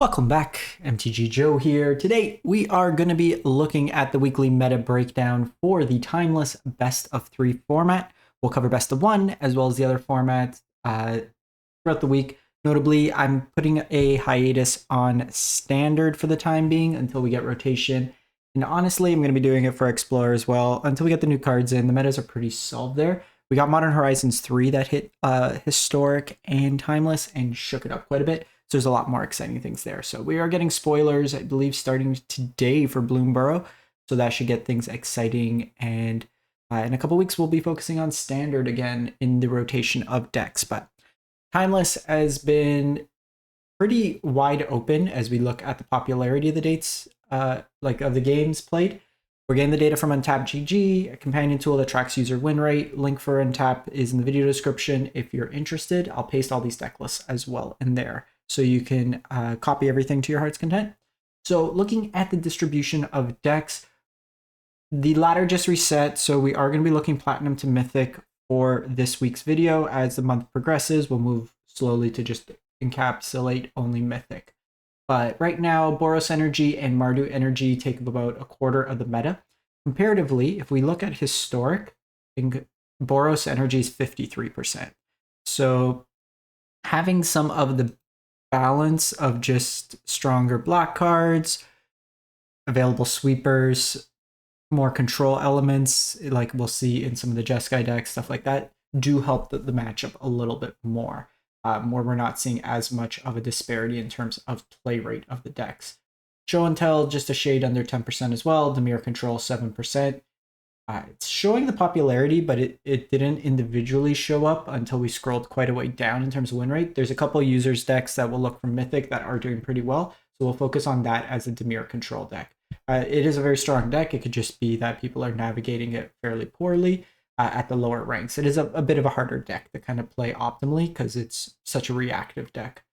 Welcome back, MTG Joe here. Today we are going to be looking at the weekly meta breakdown for the timeless best of 3 format. We'll cover best of 1 as well as the other formats throughout the week. Notably, I'm putting a hiatus on standard for the time being until we get rotation. And honestly, I'm going to be doing it for Explorer as well until we get the new cards in. The metas are pretty solved there. We got Modern Horizons 3 that hit historic and timeless and shook it up quite a bit. So there's a lot more exciting things there. So we are getting spoilers, I believe, starting today for Bloomborough. So that should get things exciting. And in a couple weeks, we'll be focusing on standard again in the rotation of decks. But timeless has been pretty wide open as we look at the popularity of the dates, of the games played. We're getting the data from UntapGG, a companion tool that tracks user win rate. Link for Untap is in the video description if you're interested. I'll paste all these deck lists as well in there, so you can copy everything to your heart's content. So looking at the distribution of decks, the ladder just reset, so we are going to be looking Platinum to Mythic for this week's video. As the month progresses, we'll move slowly to just encapsulate only Mythic. But right now, Boros Energy and Mardu Energy take up about a quarter of the meta. Comparatively, if we look at historic, Boros Energy is 53%. So having some of the balance of just stronger black cards, available sweepers, more control elements, like we'll see in some of the Jeskai decks, stuff like that, do help the matchup a little bit more. Where we're not seeing as much of a disparity in terms of play rate of the decks. Show and Tell just a shade under 10% as well. Dimir Control 7%. It's showing the popularity, but it didn't individually show up until we scrolled quite a way down in terms of win rate. There's a couple users decks that will look from Mythic that are doing pretty well, so we'll focus on that as a Dimir Control deck. It is a very strong deck. It could just be that people are navigating it fairly poorly at the lower ranks. It is a bit of a harder deck to kind of play optimally because it's such a reactive deck.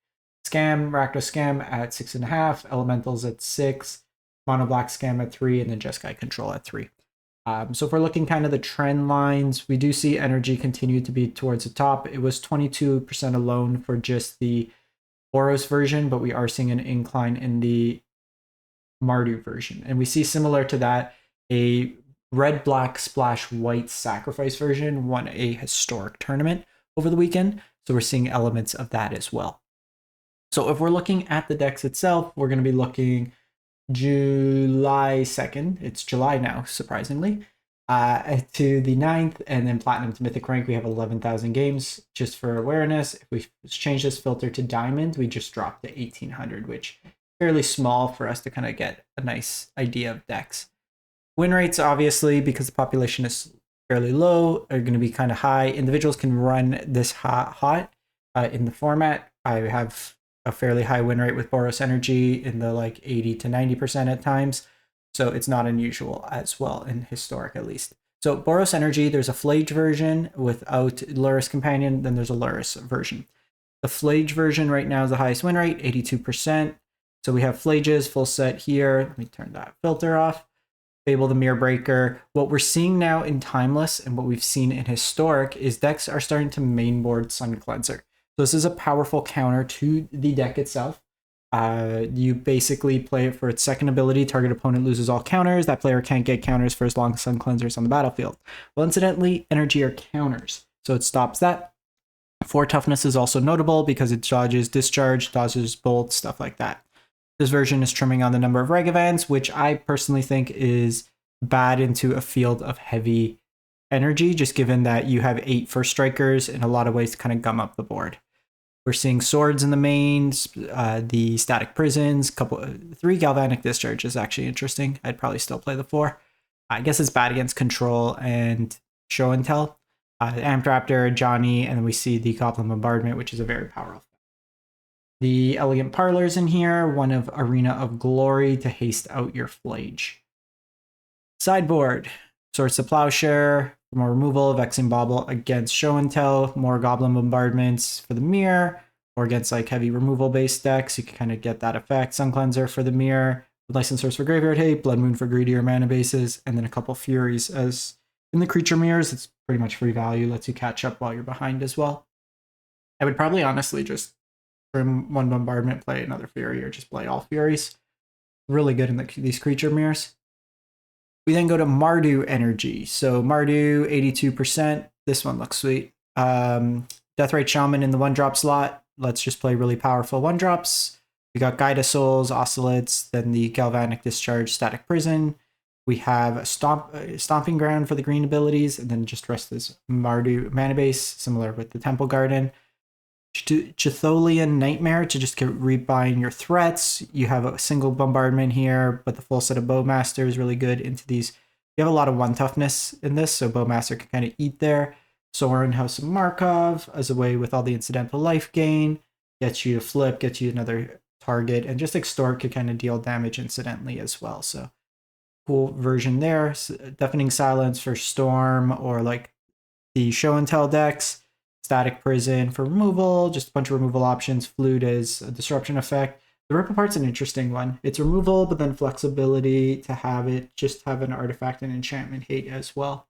Scam, Rakdos Scam at 6.5, Elementals at 6, Mono Black Scam at 3, and then Jeskai Control at 3. So if we're looking kind of the trend lines, we do see energy continue to be towards the top. It was 22% alone for just the Boros version, but we are seeing an incline in the Mardu version. And we see similar to that, a red, black, splash, white sacrifice version won a historic tournament over the weekend. So we're seeing elements of that as well. So if we're looking at the decks itself, we're going to be looking July 2nd. It's July now, surprisingly, to the 9th, and then Platinum to Mythic rank. We have 11,000 games. Just for awareness, if we change this filter to Diamond, we just dropped to 1,800, which is fairly small for us to kind of get a nice idea of decks. Win rates, obviously, because the population is fairly low, are going to be kind of high. Individuals can run this hot in the format. I have a fairly high win rate with Boros Energy in the 80 to 90% at times. So it's not unusual as well in historic, at least. So Boros Energy, there's a Phlage version without Lurrus companion. Then there's a Lurrus version. The Phlage version right now is the highest win rate, 82%. So we have Phlages full set here. Let me turn that filter off. Fable the Mirror Breaker. What we're seeing now in Timeless and what we've seen in Historic is decks are starting to mainboard Sun Cleanser. So this is a powerful counter to the deck itself. You basically play it for its second ability. Target opponent loses all counters. That player can't get counters for as long as Sun Cleanser is on the battlefield. Well, incidentally, energy are counters, so it stops that. 4 toughness is also notable because it dodges discharge, dodges bolt, stuff like that. This version is trimming on the number of reg events, which I personally think is bad into a field of heavy energy, just given that you have 8 first strikers in a lot of ways to kind of gum up the board. We're seeing swords in the mains, the static prisons, 3 galvanic discharge is actually interesting. I'd probably still play the 4. I guess it's bad against control and show and tell. Amped Raptor, Johnny, and then we see the Goblin Bombardment, which is a very powerful. The Elegant Parlors in here, one of Arena of Glory to haste out your Phlage. Sideboard, Swords to Plowshare, more removal, Vexing Bauble against Show and Tell, more Goblin Bombardments for the Mirror, or against heavy removal based decks, you can kind of get that effect. Sun Cleanser for the Mirror, License Source for Graveyard Hate, Blood Moon for greedier mana bases, and then a couple Furies as in the creature mirrors. It's pretty much free value, lets you catch up while you're behind as well. I would probably honestly just From one bombardment, play another Fury, or just play all Furies. Really good in these creature mirrors. We then go to Mardu Energy. So Mardu, 82%. This one looks sweet. Deathrite Shaman in the 1-drop slot. Let's just play really powerful 1-drops. We got Guide of Souls, Oscillates, then the Galvanic Discharge, Static Prison. We have a Stomping Ground for the green abilities, and then just rest this Mardu mana base, similar with the Temple Garden. Chtholian Nightmare to just rebind your threats. You have a single bombardment here, but the full set of Bowmaster is really good into these. You have a lot of 1 toughness in this, so Bowmaster can kind of eat there. Sorin House of Markov as a way with all the incidental life gain. Gets you to flip, gets you another target, and just Extort could kind of deal damage incidentally as well. So cool version there. Deafening Silence for Storm, or like the Show and Tell decks. Static Prison for removal, just a bunch of removal options. Flute is a disruption effect. The Rip Apart's an interesting one. It's removal, but then flexibility to have it just have an artifact and enchantment hate as well.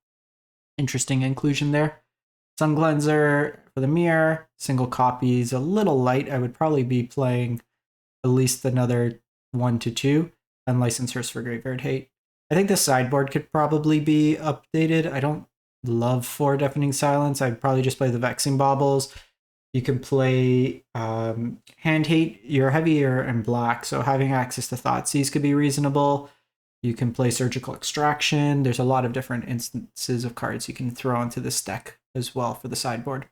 Interesting inclusion there. Sun Cleanser for the mirror. Single copies, a little light. I would probably be playing at least another 1 to 2. And Licensors for Graveyard Hate. I think the sideboard could probably be updated. I don't love 4 Deafening Silence. I'd probably just play the Vexing Baubles. You can play Hand Hate. You're heavier and black, so having access to Thoughtseize could be reasonable. You can play Surgical Extraction. There's a lot of different instances of cards you can throw into this deck as well for the sideboard.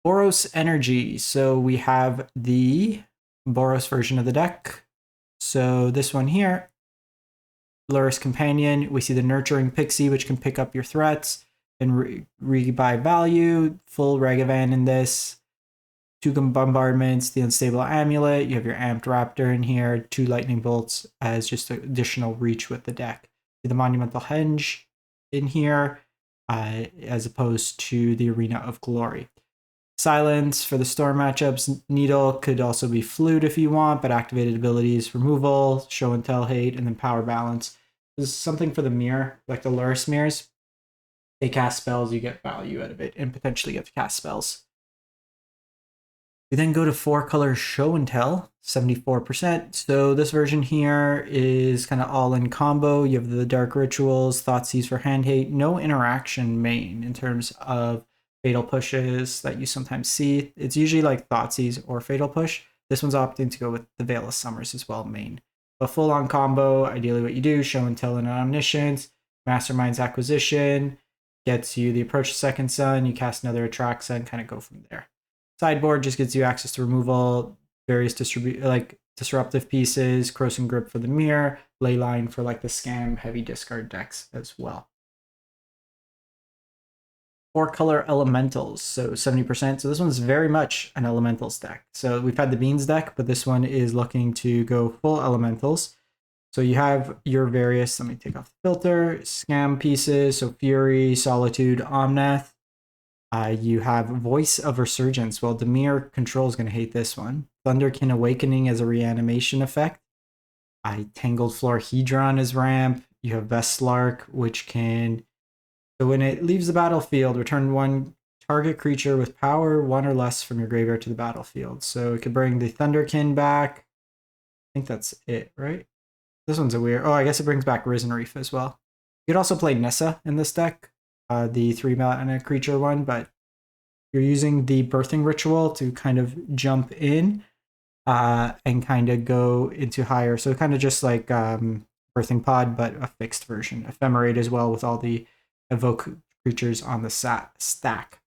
Boros Energy. So we have the Boros version of the deck. So this one here, Lurrus Companion, we see the Nurturing Pixie, which can pick up your threats and rebuy value. Full Ragavan in this. 2 bombardments, the Unstable Amulet. You have your Amped Raptor in here. 2 Lightning Bolts as just additional reach with the deck. The Monumental Henge in here, as opposed to the Arena of Glory. Silence for the Storm matchups. Needle could also be Flute if you want, but activated abilities, removal, Show and Tell hate, and then Power Balance. This is something for the mirror, like the Lurrus mirrors. They cast spells, you get value out of it, and potentially get to cast spells. We then go to 4-color Show and Tell, 74%. So this version here is kind of all in combo. You have the Dark Rituals, Thoughtseize for Hand Hate, no interaction main in terms of Fatal Pushes that you sometimes see. It's usually like Thoughtseize or Fatal Push. This one's opting to go with the Veil of Summers as well, main. A full-on combo, ideally what you do, Show and Tell and Omniscience, Mastermind's Acquisition, gets you the Approach the Second Sun, you cast another Atraxa and kind of go from there. Sideboard just gives you access to removal, various disruptive pieces, Corrosive Grip for the mirror, Leyline for like the Scam heavy discard decks as well. 4-color Elementals, so 70%. So this one's very much an Elementals deck. So we've had the Beans deck, but this one is looking to go full Elementals. So you have your various, let me take off the filter, Scam pieces, so Fury, Solitude, Omnath. You have Voice of Resurgence. Well, Dimir Control is going to hate this one. Thunderkin Awakening as a reanimation effect. Tangled Florahedron as ramp. You have Vestlark, which can... So when it leaves the battlefield, return 1 target creature with power 1 or less from your graveyard to the battlefield. So it could bring the Thunderkin back. I think that's it, right? This one's a weird... Oh, I guess it brings back Risen Reef as well. You could also play Nissa in this deck. The 3-mana creature one, but you're using the Birthing Ritual to kind of jump in and kind of go into higher. So kind of just like Birthing Pod, but a fixed version. Ephemerate as well with all the evoke creatures on the stack.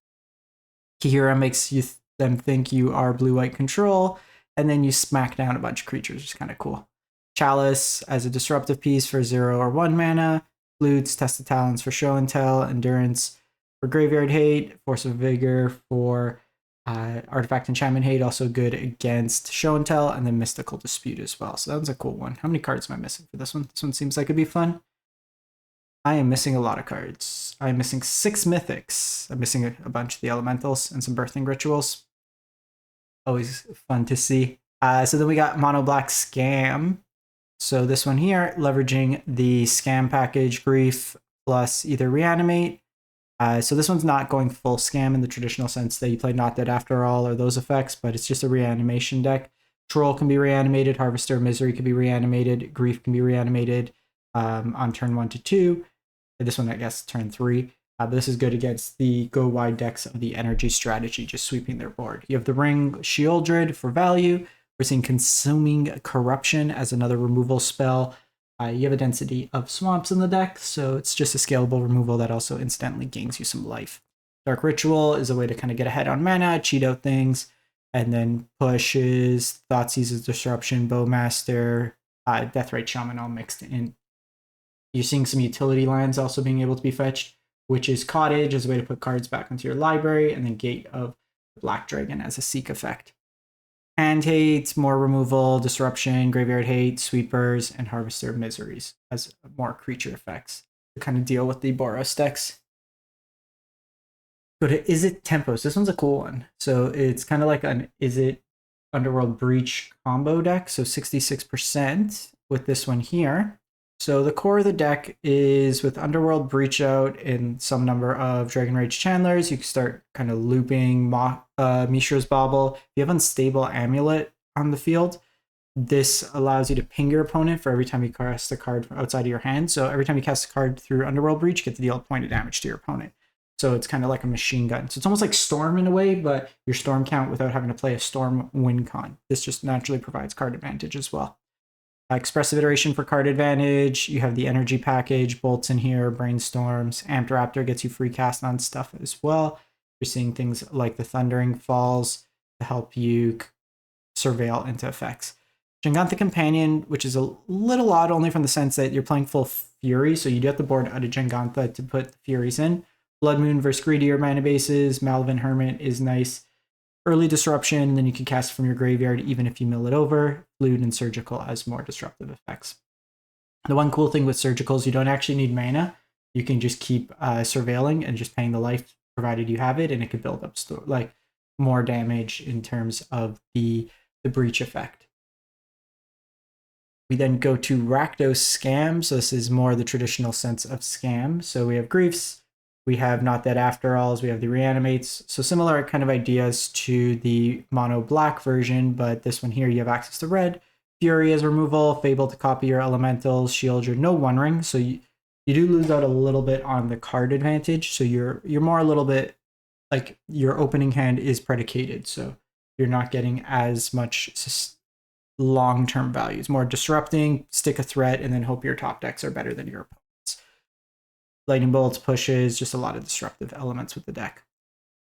Kihira makes them think you are blue-white control, and then you smack down a bunch of creatures, which is kind of cool. Chalice as a disruptive piece for 0 or 1 mana. Flutes, Test of Talents for Show and Tell, Endurance for Graveyard Hate, Force of Vigor for Artifact Enchantment Hate, also good against Show and Tell, and then Mystical Dispute as well. So that was a cool one. How many cards am I missing for this one? This one seems like it'd be fun. I am missing a lot of cards. I'm missing 6 Mythics. I'm missing a bunch of the Elementals and some Birthing Rituals. Always fun to see. So then we got Mono Black Scam. So this one here, leveraging the Scam package, Grief, plus either Reanimate, So this one's not going full scam in the traditional sense that you play Not Dead After All or those effects, but it's just a reanimation deck. Troll can be reanimated, Harvester of Misery can be reanimated, Grief can be reanimated on turn 1 to 2. This one, I guess, turn 3. But this is good against the go wide decks of the energy strategy, just sweeping their board. You have the Ring Shieldred for value. We're seeing Consuming Corruption as another removal spell. You have a density of swamps in the deck, so it's just a scalable removal that also incidentally gains you some life. Dark Ritual is a way to kind of get ahead on mana, cheat out things, and then pushes Thoughtseizes Disruption, Bowmaster, Deathrite Shaman all mixed in. You're seeing some utility lands also being able to be fetched, which is Cottage as a way to put cards back into your library, and then Gate of Black Dragon as a Seek effect. Hand Hate, more removal, Disruption, Graveyard Hate, Sweepers, and Harvester of Miseries as more creature effects to kind of deal with the Boros decks. Go to Izzet Tempos. This one's a cool one. So it's kind of like an Izzet Underworld Breach combo deck. So 66% with this one here. So the core of the deck is with Underworld Breach out and some number of Dragon Rage Channelers. You can start kind of looping Mishra's Bauble. If you have Unstable Amulet on the field, this allows you to ping your opponent for every time you cast a card from outside of your hand. So every time you cast a card through Underworld Breach, you get to deal a point of damage to your opponent. So it's kind of like a machine gun. So it's almost like Storm in a way, but your Storm count without having to play a Storm win con. This just naturally provides card advantage as well. Expressive Iteration for card advantage. You have the energy package, bolts in here, brainstorms. Amped Raptor gets you free cast on stuff as well. You're seeing things like the Thundering Falls to help you surveil into effects. Jangantha Companion, which is a little odd only from the sense that you're playing full Fury, so you do have the board out of Jangantha to put the Furies in. Blood Moon versus Greedier mana bases. Malvin Hermit is nice. Early Disruption, and then you can cast from your graveyard even if you mill it over. Lewd and Surgical as more disruptive effects. The one cool thing with Surgicals, you don't actually need mana. You can just keep surveilling and just paying the life provided you have it, and it could build up like more damage in terms of the breach effect. We then go to Rakdos Scam. So this is more the traditional sense of scam. So we have Griefs. We have Not Dead After Alls, we have the Reanimates. So similar kind of ideas to the mono black version, but this one here you have access to red. Fury as removal, Fable to copy your elementals, Shield your no One Ring. So you do lose out a little bit on the card advantage. So you're more a little bit like your opening hand is predicated. So you're not getting as much long-term value. It's more disrupting, stick a threat, and then hope your top decks are better than your opponent. Lightning Bolts, pushes, just a lot of disruptive elements with the deck.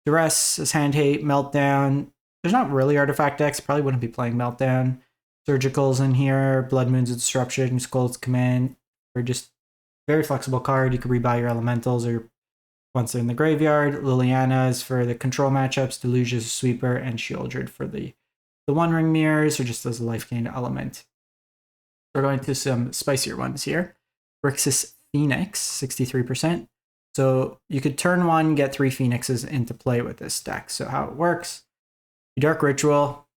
Duress is Hand Hate, Meltdown. There's not really artifact decks. Probably wouldn't be playing Meltdown. Surgical's in here. Blood Moon's a Disruption. Skull's Command. Or just very flexible card. You can rebuy your elementals or once they're in the graveyard. Liliana is for the control matchups. Deluge is a sweeper. And Shieldred for the One Ring mirrors or just as a life gain element. We're going to some spicier ones here. Grixis Phoenix, 63%. So you could turn 1, get 3 Phoenixes into play with this deck. So how it works, you Dark Ritual,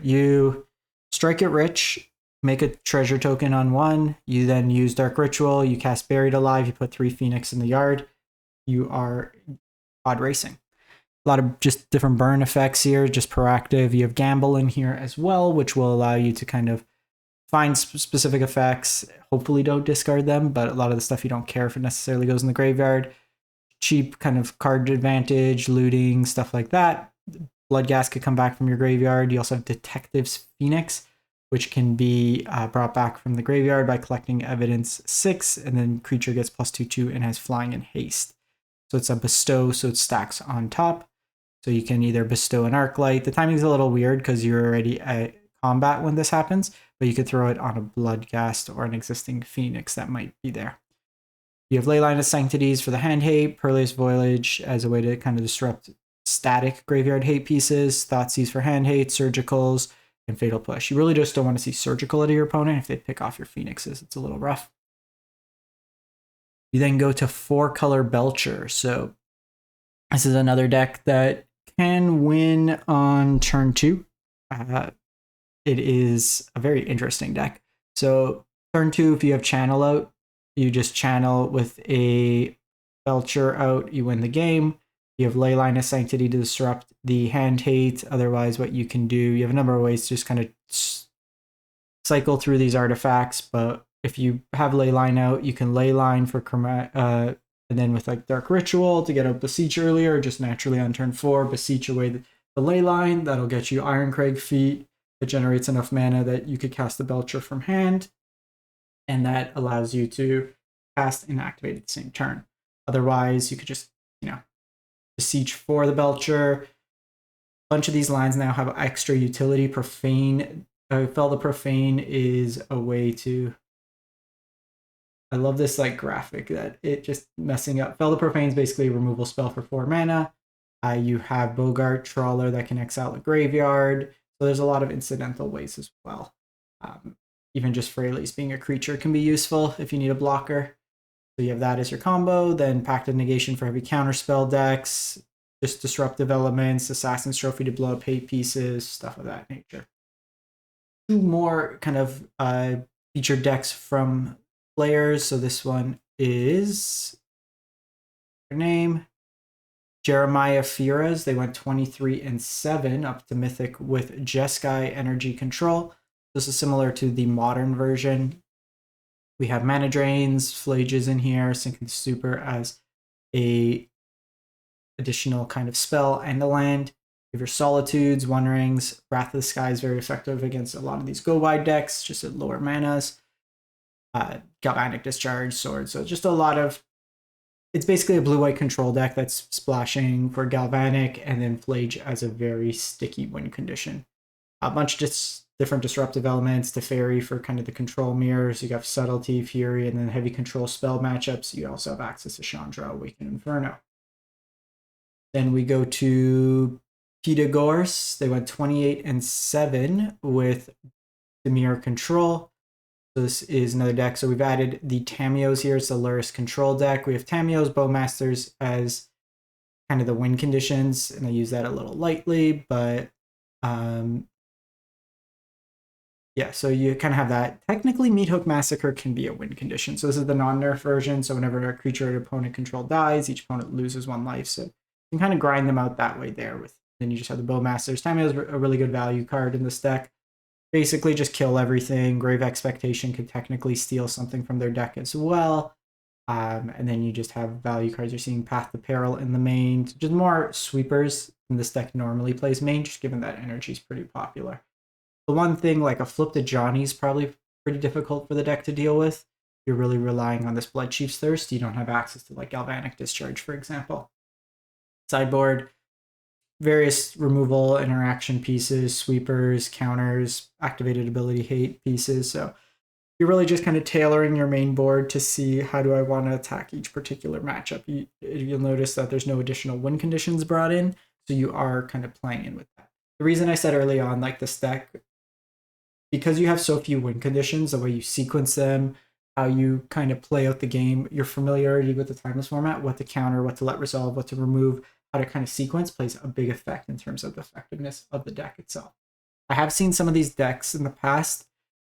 you strike it rich, make a treasure token on 1, you then use Dark Ritual, you cast Buried Alive, you put 3 Phoenix in the yard, you are odd racing. A lot of just different burn effects here, just proactive. You have Gamble in here as well, which will allow you to kind of find specific effects, hopefully don't discard them, but a lot of the stuff you don't care if it necessarily goes in the graveyard. Cheap kind of card advantage, looting, stuff like that. Bloodghast could come back from your graveyard. You also have Detective's Phoenix, which can be brought back from the graveyard by collecting evidence 6, and then creature gets +2/2 and has flying and haste. So it's a bestow, so it stacks on top. So you can either bestow an Arclight. The timing's a little weird because you're already at combat when this happens, but you could throw it on a Bloodghast or an existing Phoenix that might be there. You have Leyline of Sanctities for the Hand Hate, Perilous Voyage as a way to kind of disrupt static graveyard hate pieces, Thoughtseize for Hand Hate, Surgicals, and Fatal Push. You really just don't want to see Surgical out of your opponent. If they pick off your Phoenixes, it's a little rough. You then go to 4-color Belcher. So this is another deck that can win on turn 2. It is a very interesting deck. So turn 2, if you have Channel out, you just channel with a Belcher out, you win the game. You have Leyline of Sanctity to disrupt the hand hate. Otherwise, what you can do, you have a number of ways to just kind of cycle through these artifacts. But if you have Leyline out, you can Leyline for and then with like Dark Ritual to get out Beseech earlier, just naturally on turn 4, Beseech away the Leyline. That'll get you Ironcrag Feet. It generates enough mana that you could cast the Belcher from hand. And that allows you to cast and activate at the same turn. Otherwise, you could just, Beseech for the Belcher. A bunch of these lines now have extra utility. Profane, Fel the Profane is a way to... I love this like graphic that it just messing up. Fel the Profane is basically a removal spell for 4 mana. You have Bogart Trawler that can exile the graveyard. So there's a lot of incidental ways as well. Even just Freyalise being a creature can be useful if you need a blocker. So you have that as your combo. Then Pact of Negation for heavy counterspell decks. Just disruptive elements, Assassin's Trophy to blow up hate pieces, stuff of that nature. 2 more kind of featured decks from players. So this one is their name. Jeremiah Firas. They went 23-7 up to Mythic with Jeskai Energy Control. This is similar to the modern version. We have Mana Drains, Phlages in here, Sinking Super as a additional kind of spell and a land. You have your Solitudes, One Rings. Wrath of the Sky is very effective against a lot of these go-wide decks, just at lower manas. Galvanic Discharge, Sword. So just a lot of... It's basically a blue-white control deck that's splashing for Galvanic and then Phlage as a very sticky win condition. A bunch of different disruptive elements. Teferi for kind of the control mirrors. You got Subtlety, Fury, and then heavy control spell matchups. You also have access to Chandra, Awakened Inferno. Then we go to Pythagoras. They went 28-7 with Dimir Control. So this is another deck. So we've added the Tamios here. It's the Lurrus control deck. We have Tamios, Bowmasters as kind of the win conditions, and I use that a little lightly, but yeah, so you kind of have that. Technically, Meathook Massacre can be a win condition. So this is the non-nerf version. So whenever a creature or opponent control dies, each opponent loses 1 life. So you can kind of grind them out that way there. Then you just have the Bowmasters. Tamios is a really good value card in this deck. Basically just kill everything. Grave Expectation could technically steal something from their deck as well. And then you just have value cards. You're seeing Path to Peril in the main. Just more sweepers than this deck normally plays main, just given that energy is pretty popular. The one thing, like a Flip to Johnny is probably pretty difficult for the deck to deal with. You're really relying on this Blood Chief's Thirst. You don't have access to like Galvanic Discharge, for example. Sideboard, various removal interaction pieces, sweepers, counters, activated ability hate pieces. So you're really just kind of tailoring your main board to see how do I want to attack each particular matchup. You'll notice that there's no additional win conditions brought in, so you are kind of playing in with that. The reason I said early on, like this deck, because you have so few win conditions, the way you sequence them, how you kind of play out the game, your familiarity with the Timeless format, what to counter, what to let resolve, what to remove, how to kind of sequence plays a big effect in terms of the effectiveness of the deck itself. I have seen some of these decks in the past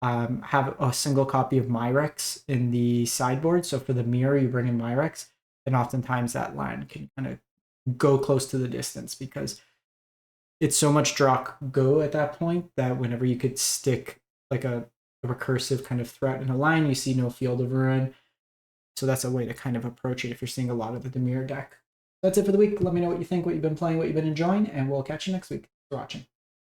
have a single copy of Myrex in the sideboard. So for the mirror, you bring in Myrex, and oftentimes that line can kind of go close to the distance because it's so much draw go at that point that whenever you could stick like a recursive kind of threat in a line, you see no Field of Ruin. So that's a way to kind of approach it if you're seeing a lot of the Dimir deck. That's it for the week. Let me know what you think, what you've been playing, what you've been enjoying, and we'll catch you next week. Thanks for watching.